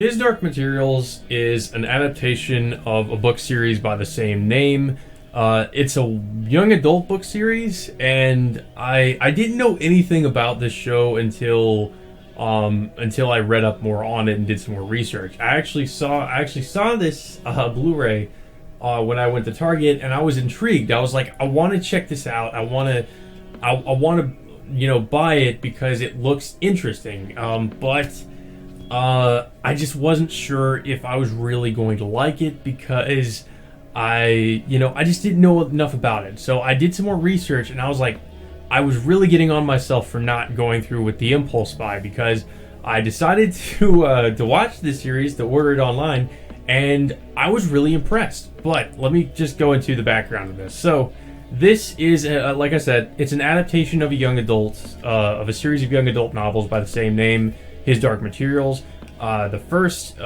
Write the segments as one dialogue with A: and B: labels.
A: His Dark Materials is an adaptation of a book series by the same name. It's a young adult book series, and I didn't know anything about this show until I read up more on it and did some more research. I actually saw this Blu-ray when I went to Target, and I was intrigued. I was like, I want to check this out. I want to buy it because it looks interesting. But I just wasn't sure if I was really going to like it because I just didn't know enough about it. So I did some more research, and I was like, I was really getting on myself for not going through with the impulse buy because I decided to watch this series, to order it online, and I was really impressed. But let me just go into the background of this. So this is, like I said, it's an adaptation of of a series of young adult novels by the same name, His Dark Materials. The first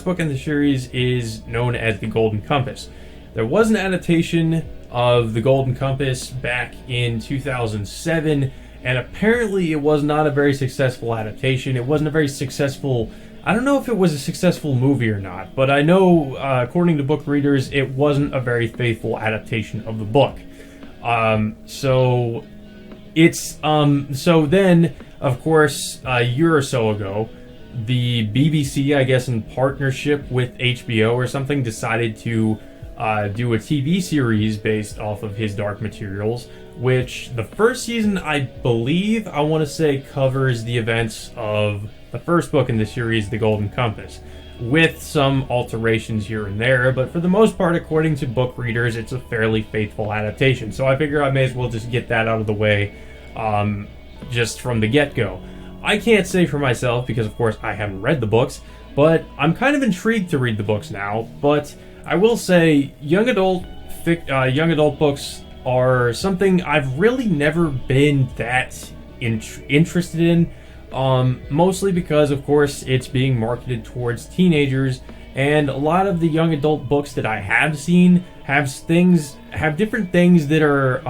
A: book in the series is known as The Golden Compass. There was an adaptation of The Golden Compass back in 2007, and apparently it was not a very successful adaptation. It wasn't a very successful... I don't know if it was a successful movie or not, but I know, according to book readers, it wasn't a very faithful adaptation of the book. So then, of course, a year or so ago, the BBC, I guess in partnership with HBO or something, decided to do a TV series based off of His Dark Materials, which the first season, I want to say, covers the events of the first book in the series, The Golden Compass, with some alterations here and there, but for the most part, according to book readers, it's a fairly faithful adaptation. So I figure I may as well just get that out of the way just from the get-go. I can't say for myself because, of course, I haven't read the books, but I'm kind of intrigued to read the books now. But I will say, young adult books are something I've really never been that interested in. Mostly because, of course, it's being marketed towards teenagers, and a lot of the young adult books that I have seen have different things that are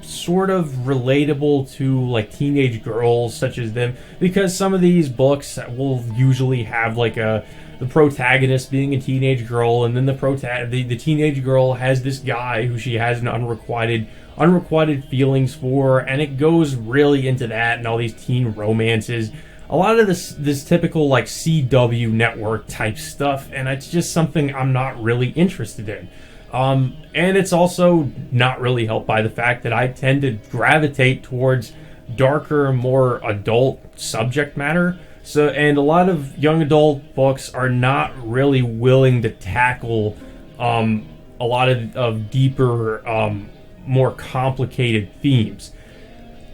A: sort of relatable to like teenage girls such as them, because some of these books will usually have like the protagonist being a teenage girl, and then the teenage girl has this guy who she has an unrequited feelings for, and it goes really into that and all these teen romances. A lot of this typical like CW network type stuff, and it's just something I'm not really interested in. And it's also not really helped by the fact that I tend to gravitate towards darker, more adult subject matter. So, and a lot of young adult books are not really willing to tackle a lot of deeper, more complicated themes.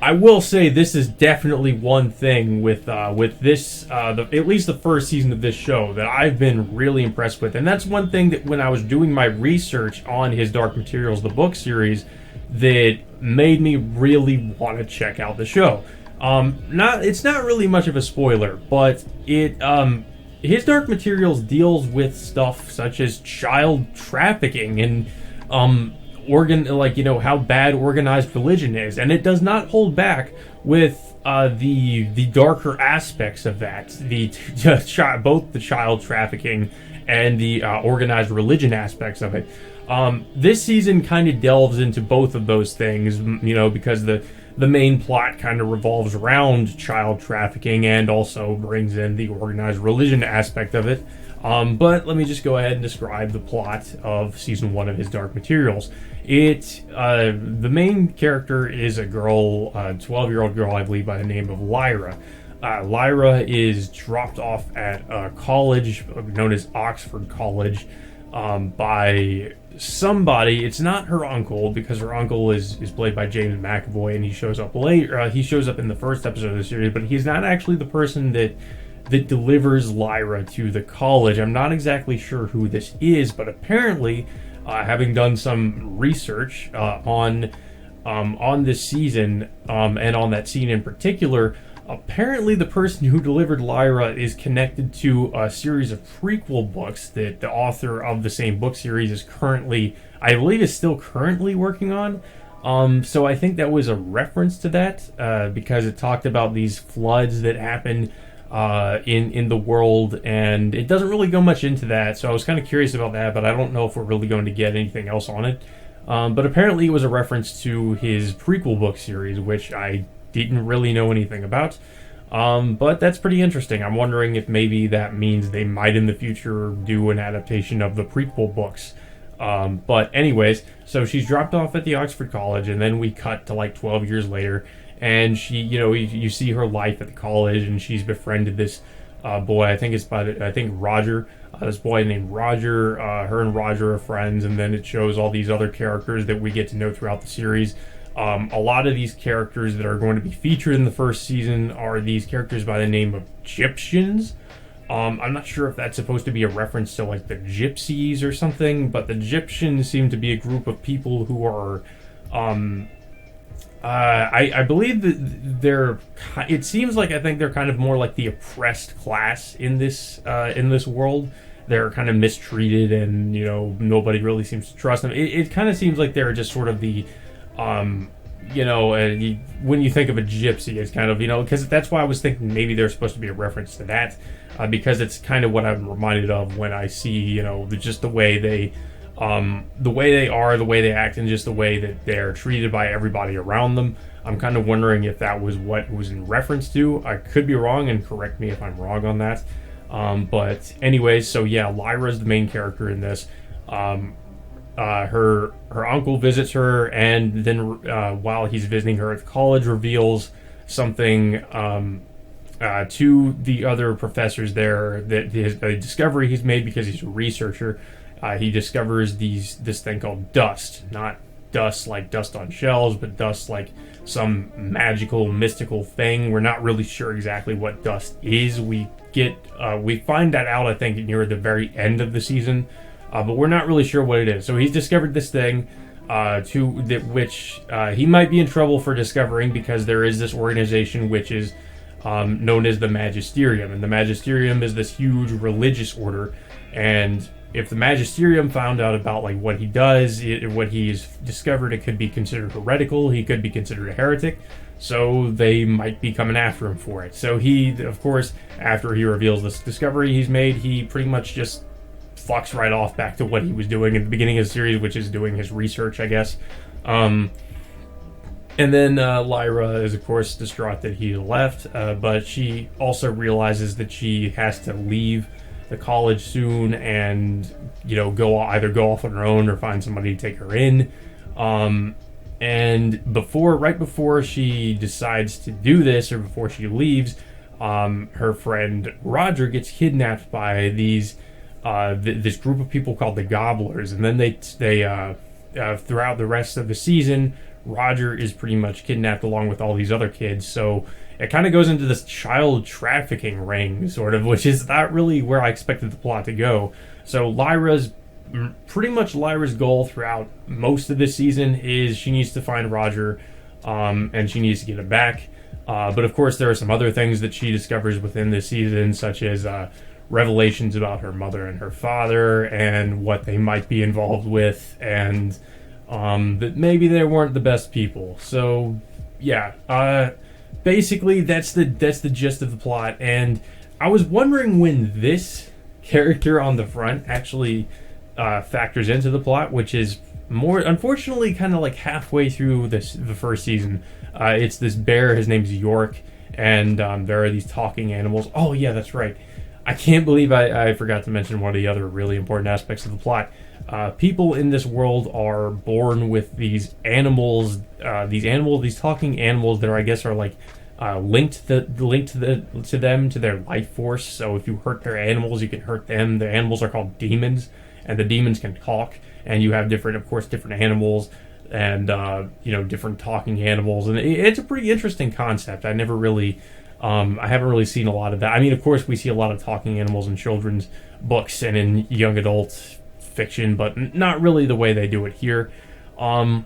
A: I will say this is definitely one thing with this, at least the first season of this show, that I've been really impressed with, and that's one thing that when I was doing my research on His Dark Materials, the book series, that made me really want to check out the show. It's not really much of a spoiler, but His Dark Materials deals with stuff such as child trafficking and how bad organized religion is, and it does not hold back with the darker aspects of that, both the child trafficking and the organized religion aspects of it. This season kind of delves into both of those things, because the main plot kind of revolves around child trafficking and also brings in the organized religion aspect of it. But let me just go ahead and describe the plot of season 1 of His Dark Materials. The main character is a girl, a 12-year-old girl, I believe, by the name of Lyra. Lyra is dropped off at a college known as Oxford College by somebody. It's not her uncle, because her uncle is played by James McAvoy, and he shows up later. He shows up in the first episode of the series, but he's not actually the person that delivers Lyra to the college. I'm not exactly sure who this is, but apparently, having done some research on this season and on that scene in particular, apparently the person who delivered Lyra is connected to a series of prequel books that the author of the same book series is still currently working on. So I think that was a reference to that, because it talked about these floods that happened in the world, and it doesn't really go much into that. So I was kind of curious about that, but I don't know if we're really going to get anything else on it. But apparently, it was a reference to his prequel book series, which I didn't really know anything about. But that's pretty interesting. I'm wondering if maybe that means they might in the future do an adaptation of the prequel books. But anyways, so she's dropped off at the Oxford College, and then we cut to like 12 years later, and she, you see her life at the college, and she's befriended this boy. I think Roger. This boy named Roger. Her and Roger are friends, and then it shows all these other characters that we get to know throughout the series. A lot of these characters that are going to be featured in the first season are these characters by the name of Gyptians. I'm not sure if that's supposed to be a reference to like the gypsies or something, but the Gyptians seem to be a group of people who are, I believe that they're. It seems like I think they're kind of more like the oppressed class in this world. They're kind of mistreated, and nobody really seems to trust them. It kind of seems like they're just sort of the. When you think of a gypsy, it's kind of, because that's why I was thinking maybe there's supposed to be a reference to that, because it's kind of what I'm reminded of when I see, just the way they are, the way they act, and just the way that they're treated by everybody around them. I'm kind of wondering if that was what was in reference to. I could be wrong, and correct me if I'm wrong on that. But anyways, so yeah, Lyra's the main character in this. Her uncle visits her, and then while he's visiting her at college, reveals something to the other professors there, that a discovery he's made because he's a researcher. He discovers this thing called dust, not dust like dust on shells, but dust like some magical, mystical thing. We're not really sure exactly what dust is. We find that out, I think, near the very end of the season. But we're not really sure what it is. So he's discovered this thing, which he might be in trouble for discovering, because there is this organization which is known as the Magisterium, and the Magisterium is this huge religious order. And if the Magisterium found out about like what he does, what he's discovered, it could be considered heretical. He could be considered a heretic. So they might be coming after him for it. So he, of course, after he reveals this discovery he's made, he pretty much just fucks right off back to what he was doing at the beginning of the series, which is doing his research, I guess. And then Lyra is, of course, distraught that he left, but she also realizes that she has to leave the college soon and, either go off on her own or find somebody to take her in. And right before she decides to do this, or before she leaves, her friend Roger gets kidnapped by this group of people called the Gobblers, and then they throughout the rest of the season, Roger is pretty much kidnapped along with all these other kids. So it kind of goes into this child trafficking ring, sort of, which is not really where I expected the plot to go. So Lyra's goal throughout most of this season is she needs to find Roger, and she needs to get him back. But of course, there are some other things that she discovers within this season, such as revelations about her mother and her father and what they might be involved with, and that maybe they weren't the best people. So yeah, basically that's the gist of the plot. And I was wondering when this character on the front actually factors into the plot, which is more, unfortunately, kind of like halfway through the first season. It's this bear. His name's York, and there are these talking animals. Oh yeah, that's right. I can't believe I forgot to mention one of the other really important aspects of the plot. People in this world are born with these animals, these talking animals that are, I guess, are like linked to them, to their life force. So if you hurt their animals, you can hurt them. The animals are called demons, and the demons can talk. And you have different animals, and different talking animals, and it's a pretty interesting concept. I haven't really seen a lot of that. I mean, of course, we see a lot of talking animals in children's books and in young adult fiction, but not really the way they do it here. So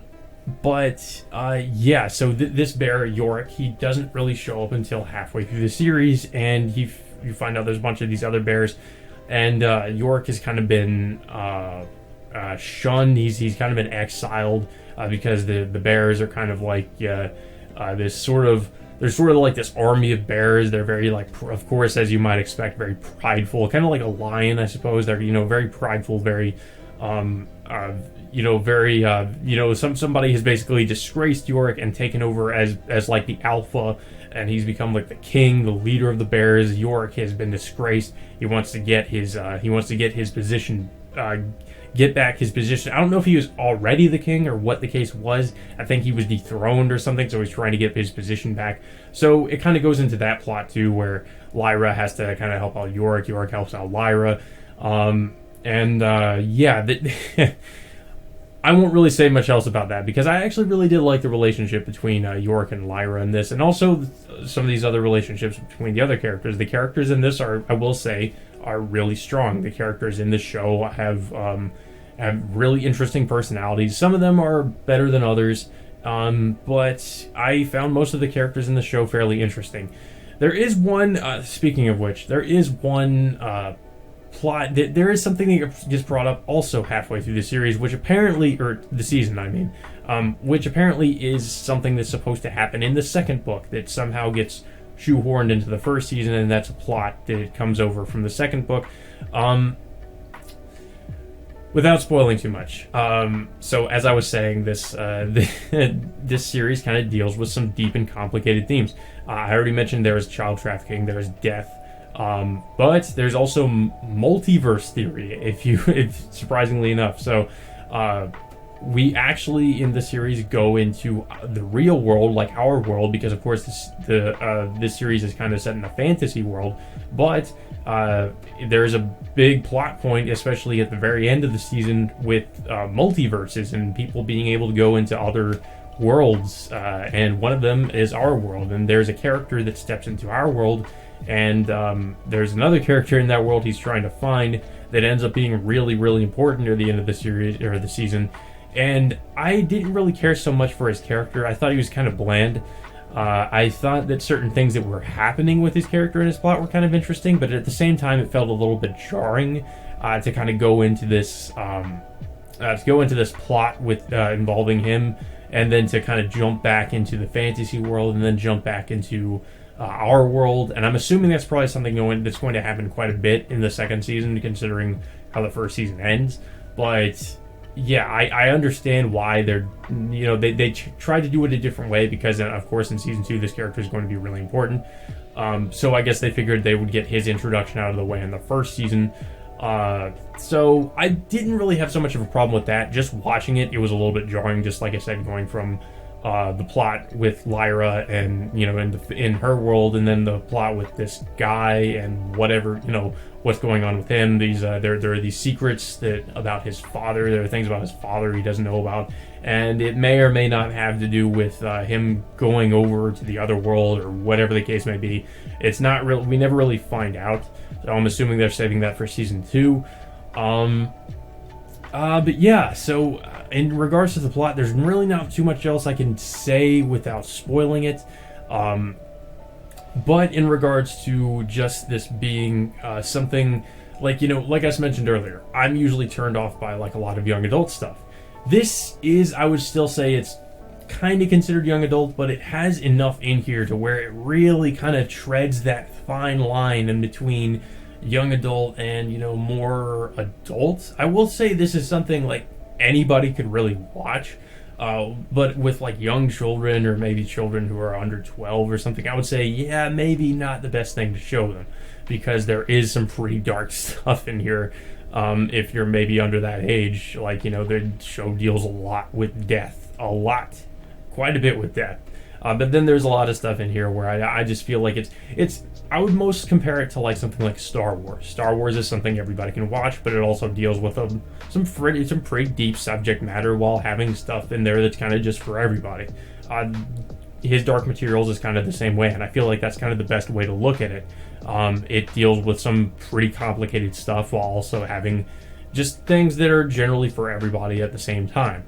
A: this bear, Yorick, he doesn't really show up until halfway through the series, and you find out there's a bunch of these other bears, and Yorick has kind of been shunned. He's kind of been exiled because the bears are kind of like this sort of They're sort of like this army of bears. They're very, like, of course, as you might expect, very prideful, kind of like a lion, I suppose. They're, very prideful, very, very, somebody has basically disgraced Yorick and taken over as like the alpha, and he's become like the king, the leader of the bears. Yorick has been disgraced. He wants to get his position, get back his position. I don't know if he was already the king or what the case was. I think he was dethroned or something, so he's trying to get his position back. So it kind of goes into that plot too, where Lyra has to kind of help out Yorick. Yorick helps out Lyra. I won't really say much else about that, because I actually really did like the relationship between Yorick and Lyra in this, and also some of these other relationships between the other characters. The characters in this are, I will say, are really strong. The characters in this show have really interesting personalities. Some of them are better than others, but I found most of the characters in the show fairly interesting. There is one, speaking of which, there is one plot. There is something that gets brought up also halfway through the series, which apparently, or the season, I mean, which apparently is something that's supposed to happen in the second book that somehow gets shoehorned into the first season, and that's a plot that comes over from the second book. Without spoiling too much, so as I was saying, this this series kind of deals with some deep and complicated themes. I already mentioned there is child trafficking, there is death, but there's also multiverse theory. If surprisingly enough, so we actually in the series go into the real world, like our world, because of course this series is kind of set in a fantasy world, but there's a big plot point, especially at the very end of the season, with multiverses and people being able to go into other worlds, and one of them is our world, and there's a character that steps into our world, and there's another character in that world he's trying to find that ends up being really, really important near the end of the series, or the season. And I didn't really care so much for his character. I thought he was kind of bland. I thought that certain things that were happening with his character and his plot were kind of interesting, but at the same time, it felt a little bit jarring to kind of go into this plot with involving him, and then to kind of jump back into the fantasy world, and then jump back into our world. And I'm assuming that's probably something that's going to happen quite a bit in the second season, considering how the first season ends. But yeah, I understand why they tried to do it a different way, because of course in season 2 this character is going to be really important. So I guess they figured they would get his introduction out of the way in the first season. So I didn't really have so much of a problem with that. Just watching it was a little bit jarring, just like I said, going from the plot with Lyra and in her world, and then the plot with this guy and whatever, what's going on with him. These there are these secrets about his father. There are things about his father he doesn't know about, and it may or may not have to do with him going over to the other world, or whatever the case may be. It's not real. We never really find out. So I'm assuming they're saving that for season 2. But yeah, so in regards to the plot, there's really not too much else I can say without spoiling it. But in regards to just this being something like I mentioned earlier, I'm usually turned off by like a lot of young adult stuff. This is, I would still say it's kind of considered young adult, but it has enough in here to where it really kind of treads that fine line in between young adult and more adult. I will say this is something like anybody could really watch, but with like young children, or maybe children who are under 12 or something, I would say maybe not the best thing to show them, because there is some pretty dark stuff in here. If you're maybe under that age, like the show deals a lot with death, quite a bit with death. But then there's a lot of stuff in here where I just feel like it's I would most compare it to like something like Star Wars. Star Wars is something everybody can watch, but it also deals with some pretty deep subject matter, while having stuff in there that's kind of just for everybody. His Dark Materials is kind of the same way, and I feel like that's kind of the best way to look at it. It deals with some pretty complicated stuff while also having just things that are generally for everybody at the same time.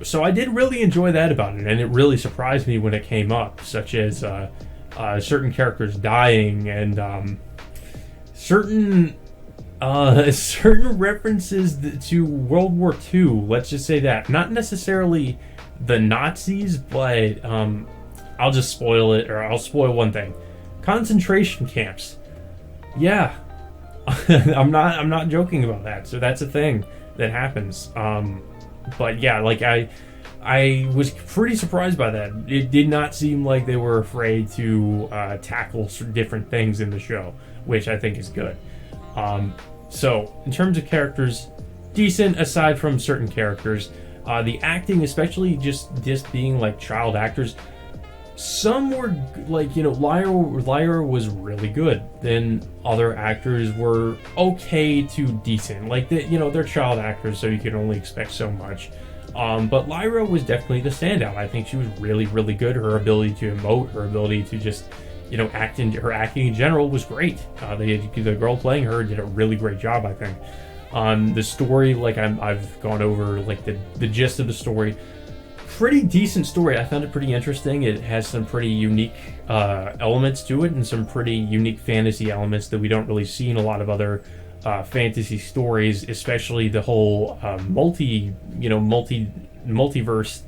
A: So I did really enjoy that about it, and it really surprised me when it came up, such as certain characters dying, and certain references to World War II. Let's just say that, not necessarily the Nazis, but I'll just spoil it, or I'll spoil one thing. Concentration camps. Yeah, I'm not joking about that. So that's a thing that happens. But yeah, like I was pretty surprised by that. It did not seem like they were afraid to tackle different things in the show, which I think is good. So in terms of characters, decent aside from certain characters. The acting, especially just being like child actors, some were like, Lyra was really good. Then other actors were okay to decent. Like they're child actors, so you can only expect so much. But Lyra was definitely the standout. I think she was really, really good. Her ability to emote, her ability to just, her acting in general was great. The girl playing her did a really great job, I think. The story, like I've gone over, like the gist of the story. Pretty decent story. I found it pretty interesting. It has some pretty unique elements to it, and some pretty unique fantasy elements that we don't really see in a lot of other fantasy stories, especially the whole multiverse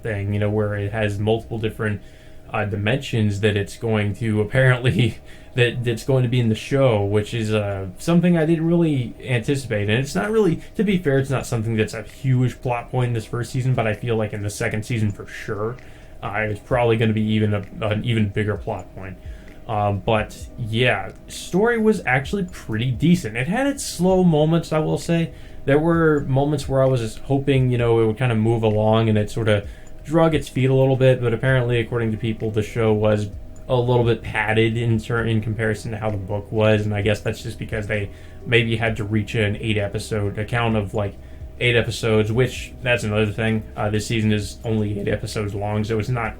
A: thing, where it has multiple different dimensions that it's going to apparently that's going to be in the show, which is something I didn't really anticipate. And it's not really, to be fair, it's not something that's a huge plot point in this first season, but I feel like in the second season for sure, it's probably going to be an even bigger plot point. But yeah, story was actually pretty decent. It had its slow moments, I will say. There were moments where I was just hoping, it would kind of move along and it sort of drug its feet a little bit, but apparently, according to people, the show was a little bit padded in comparison to how the book was, and I guess that's just because they maybe had to reach an 8-episode account of like 8 episodes, which that's another thing. This season is only 8 episodes long, so it's not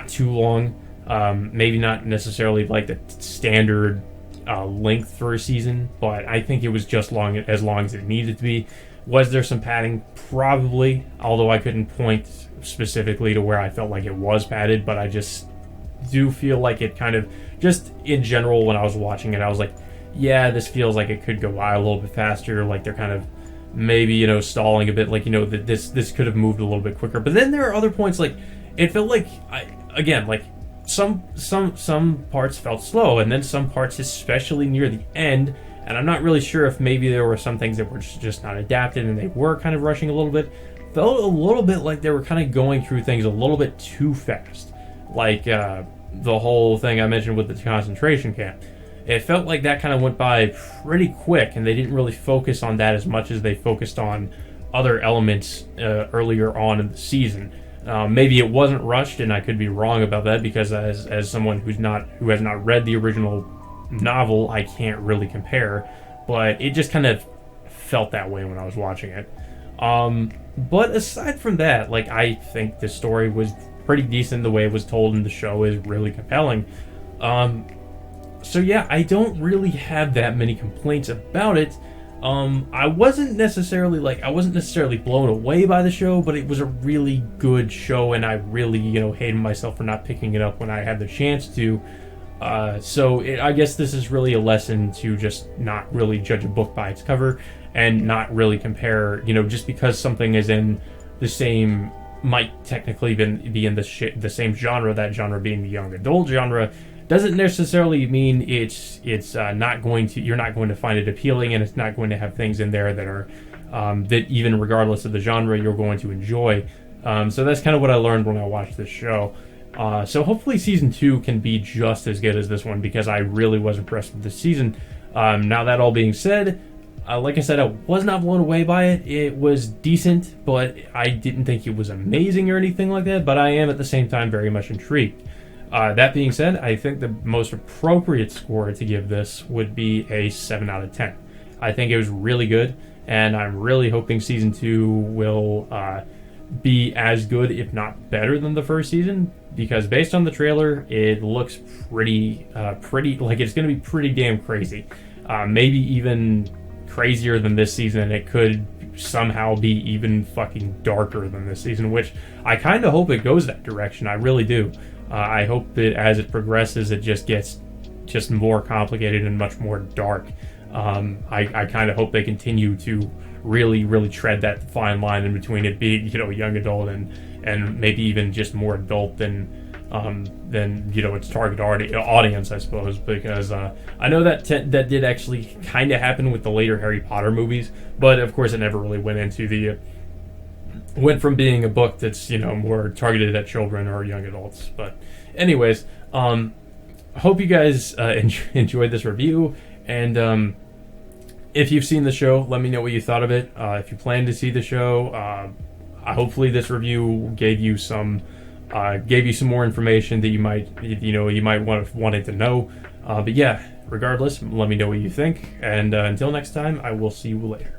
A: too long. Maybe not necessarily like the standard length for a season, but I think it was just as long as it needed to be. Was there some padding? Probably, although I couldn't point specifically to where I felt like it was padded, but I just do feel like it kind of, just in general, when I was watching it, I was like, yeah, this feels like it could go by a little bit faster, like they're kind of maybe, stalling a bit, like, that this could have moved a little bit quicker. But then there are other points, like, it felt like, some parts felt slow, and then some parts, especially near the end, and I'm not really sure if maybe there were some things that were just not adapted and they were kind of rushing a little bit. Felt a little bit like they were kind of going through things a little bit too fast. Like the whole thing I mentioned with the concentration camp. It felt like that kind of went by pretty quick, and they didn't really focus on that as much as they focused on other elements earlier on in the season. Maybe it wasn't rushed, and I could be wrong about that, because as someone who has not read the original novel, I can't really compare, but it just kind of felt that way when I was watching it. But aside from that, like, I think the story was pretty decent. The way it was told in the show is really compelling. So yeah, I don't really have that many complaints about it. I wasn't necessarily blown away by the show, but it was a really good show, and I really, hated myself for not picking it up when I had the chance to. I guess this is really a lesson to just not really judge a book by its cover, and not really compare, just because something is in the same, might technically be in the same genre, that genre being the young adult genre, doesn't necessarily mean it's not going to, you're not going to find it appealing, and it's not going to have things in there that are that even regardless of the genre you're going to enjoy. So that's kind of what I learned when I watched this show. So hopefully season 2 can be just as good as this one, because I really was impressed with this season. Now, that all being said, like I said, I was not blown away by it. It was decent, but I didn't think it was amazing or anything like that, but I am at the same time very much intrigued. That being said, I think the most appropriate score to give this would be a 7 out of 10. I think it was really good, and I'm really hoping season 2 will be as good, if not better, than the first season, because based on the trailer, it looks pretty like it's going to be pretty damn crazy. Maybe even crazier than this season, and it could somehow be even fucking darker than this season, which I kind of hope it goes that direction. I really do. I hope that as it progresses, it just gets just more complicated and much more dark. I kind of hope they continue to really tread that fine line in between it being, young adult and maybe even just more adult than than its target audience, I suppose, because I know that that did actually kind of happen with the later Harry Potter movies, but of course it never really went from being a book that's more targeted at children or young adults. But anyways, hope you guys enjoyed this review, and if you've seen the show, let me know what you thought of it. If you plan to see the show, hopefully this review gave you some more information that you might wanted to know. But yeah, regardless, let me know what you think, and until next time, I will see you later.